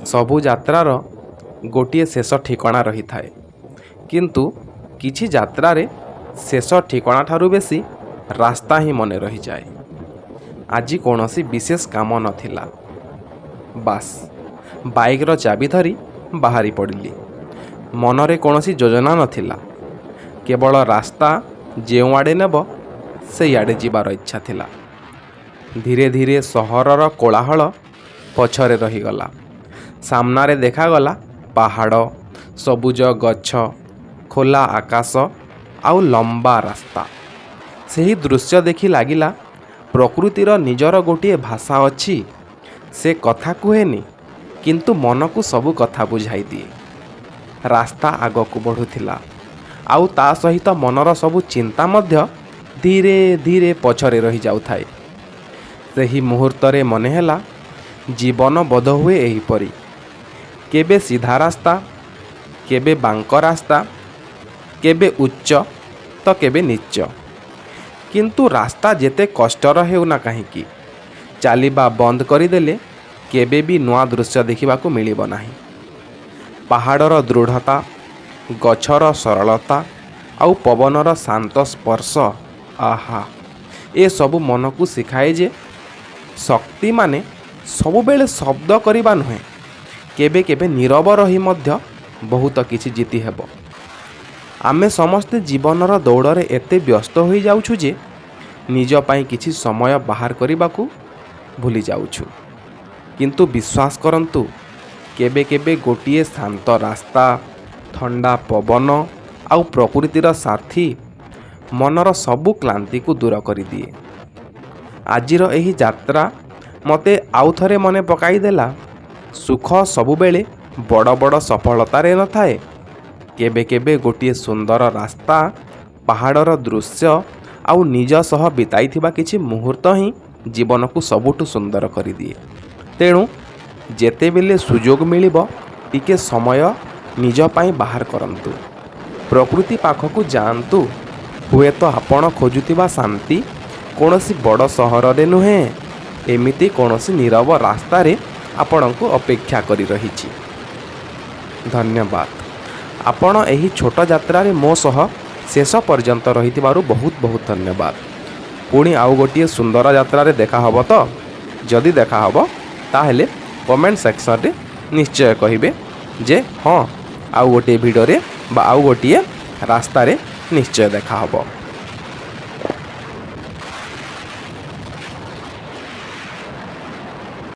ସବୁ ଯାତ୍ରାର ଗୋଟିଏ ଶେଷ ଠିକଣା ରହିଥାଏ, କିନ୍ତୁ କିଛି ଯାତ୍ରାରେ ଶେଷ ଠିକଣା ଠାରୁ ବେଶୀ ରାସ୍ତା ହିଁ ମନେ ରହିଯାଏ। ଆଜି କୌଣସି ବିଶେଷ କାମ ନଥିଲା। ବାସ୍ ବାଇକ୍ର ଚାବି ଧରି ବାହାରି ପଡ଼ିଲି। ମନରେ କୌଣସି ଯୋଜନା ନଥିଲା, କେବଳ ରାସ୍ତା ଯେଉଁଆଡ଼େ ନେବ ସେଇଆଡ଼େ ଯିବାର ଇଚ୍ଛା ଥିଲା। ଧୀରେ ଧୀରେ ସହରର କୋଳାହଳ ପଛରେ ରହିଗଲା। ସାମ୍ନାରେ ଦେଖାଗଲା ପାହାଡ଼, ସବୁଜ ଗଛ, ଖୋଲା ଆକାଶ ଆଉ ଲମ୍ବା ରାସ୍ତା। ସେହି ଦୃଶ୍ୟ ଦେଖି ଲାଗିଲା ପ୍ରକୃତିର ନିଜର ଗୋଟିଏ ଭାଷା ଅଛି। ସେ କଥା କୁହେନି, କିନ୍ତୁ ମନକୁ ସବୁ କଥା ବୁଝାଇ ଦିଏ। ରାସ୍ତା ଆଗକୁ ବଢ଼ୁଥିଲା, ଆଉ ତା ସହିତ ମନର ସବୁ ଚିନ୍ତା ମଧ୍ୟ ଧୀରେ ଧୀରେ ପଛରେ ରହିଯାଉଥାଏ। ସେହି ମୁହୂର୍ତ୍ତରେ ମନେ ହେଲା, ଜୀବନ ବୋଧହୁଏ ଏହିପରି। କେବେ ସିଧା ରାସ୍ତା, କେବେ ବାଙ୍କ ରାସ୍ତା, କେବେ ଉଚ୍ଚ ତ କେବେ ନୀଚ। କିନ୍ତୁ ରାସ୍ତା ଯେତେ କଷ୍ଟର ହେଉନା କାହିଁକି, ଚାଲିବା ବନ୍ଦ କରିଦେଲେ କେବେ ବି ନୂଆ ଦୃଶ୍ୟ ଦେଖିବାକୁ ମିଳିବ ନାହିଁ। ପାହାଡ଼ର ଦୃଢ଼ତା, ଗଛର ସରଳତା ଆଉ ପବନର ଶାନ୍ତ ସ୍ପର୍ଶ, ଆହା, ଏସବୁ ମନକୁ ଶିଖାଏ ଯେ ଶକ୍ତି ମାନେ ସବୁବେଳେ ଶବ୍ଦ କରିବା ନୁହେଁ, କେବେ କେବେ ନୀରବ ରହି ମଧ୍ୟ ବହୁତ କିଛି ଜିତି ହେବ। ଆମେ ସମସ୍ତେ ଜୀବନର ଦୌଡ଼ରେ ଏତେ ବ୍ୟସ୍ତ ହୋଇଯାଉଛୁ ଯେ ନିଜ ପାଇଁ କିଛି ସମୟ ବାହାର କରିବାକୁ ଭୁଲି ଯାଉଛୁ। କିନ୍ତୁ ବିଶ୍ୱାସ କରନ୍ତୁ, କେବେ କେବେ ଗୋଟିଏ ଶାନ୍ତ ରାସ୍ତା, ଥଣ୍ଡା ପବନ ଆଉ ପ୍ରକୃତିର ସାଥୀ ମନର ସବୁ କ୍ଳାନ୍ତିକୁ ଦୂର କରିଦିଏ। ଆଜିର ଏହି ଯାତ୍ରା ମୋତେ ଆଉ ଥରେ ମନେ ପକାଇଦେଲା, ସୁଖ ସବୁବେଳେ ବଡ଼ ବଡ଼ ସଫଳତାରେ ନଥାଏ। କେବେ କେବେ ଗୋଟିଏ ସୁନ୍ଦର ରାସ୍ତା, ପାହାଡ଼ର ଦୃଶ୍ୟ ଆଉ ନିଜ ସହ ବିତାଇଥିବା କିଛି ମୁହୂର୍ତ୍ତ ହିଁ ଜୀବନକୁ ସବୁଠୁ ସୁନ୍ଦର କରିଦିଏ। ତେଣୁ ଯେତେବେଳେ ସୁଯୋଗ ମିଳିବ, ଟିକେ ସମୟ ନିଜ ପାଇଁ ବାହାର କରନ୍ତୁ। ପ୍ରକୃତି ପାଖକୁ ଯାଆନ୍ତୁ। ହୁଏତ ଆପଣ ଖୋଜୁଥିବା ଶାନ୍ତି କୌଣସି ବଡ଼ ସହରରେ ନୁହେଁ, ଏମିତି କୌଣସି ନୀରବ ରାସ୍ତାରେ ଆପଣଙ୍କୁ ଅପେକ୍ଷା କରି ରହିଛି। ଧନ୍ୟବାଦ। ଆପଣ ଏହି ଛୋଟ ଯାତ୍ରାରେ ମୋ ସହ ଶେଷ ପର୍ଯ୍ୟନ୍ତ ରହିଥିବାରୁ ବହୁତ ବହୁତ ଧନ୍ୟବାଦ। ପୁଣି ଆଉ ଗୋଟିଏ ସୁନ୍ଦର ଯାତ୍ରାରେ ଦେଖା ହେବ ତ? ଯଦି ଦେଖା ହେବ ତାହେଲେ କମେଣ୍ଟ ସେକ୍ସନରେ ନିଶ୍ଚୟ କହିବେ ଯେ ହଁ, ଆଉ ଗୋଟିଏ ଭିଡ଼ିଓରେ ବା ଆଉ ଗୋଟିଏ ରାସ୍ତାରେ ନିଶ୍ଚୟ ଦେଖା ହେବ।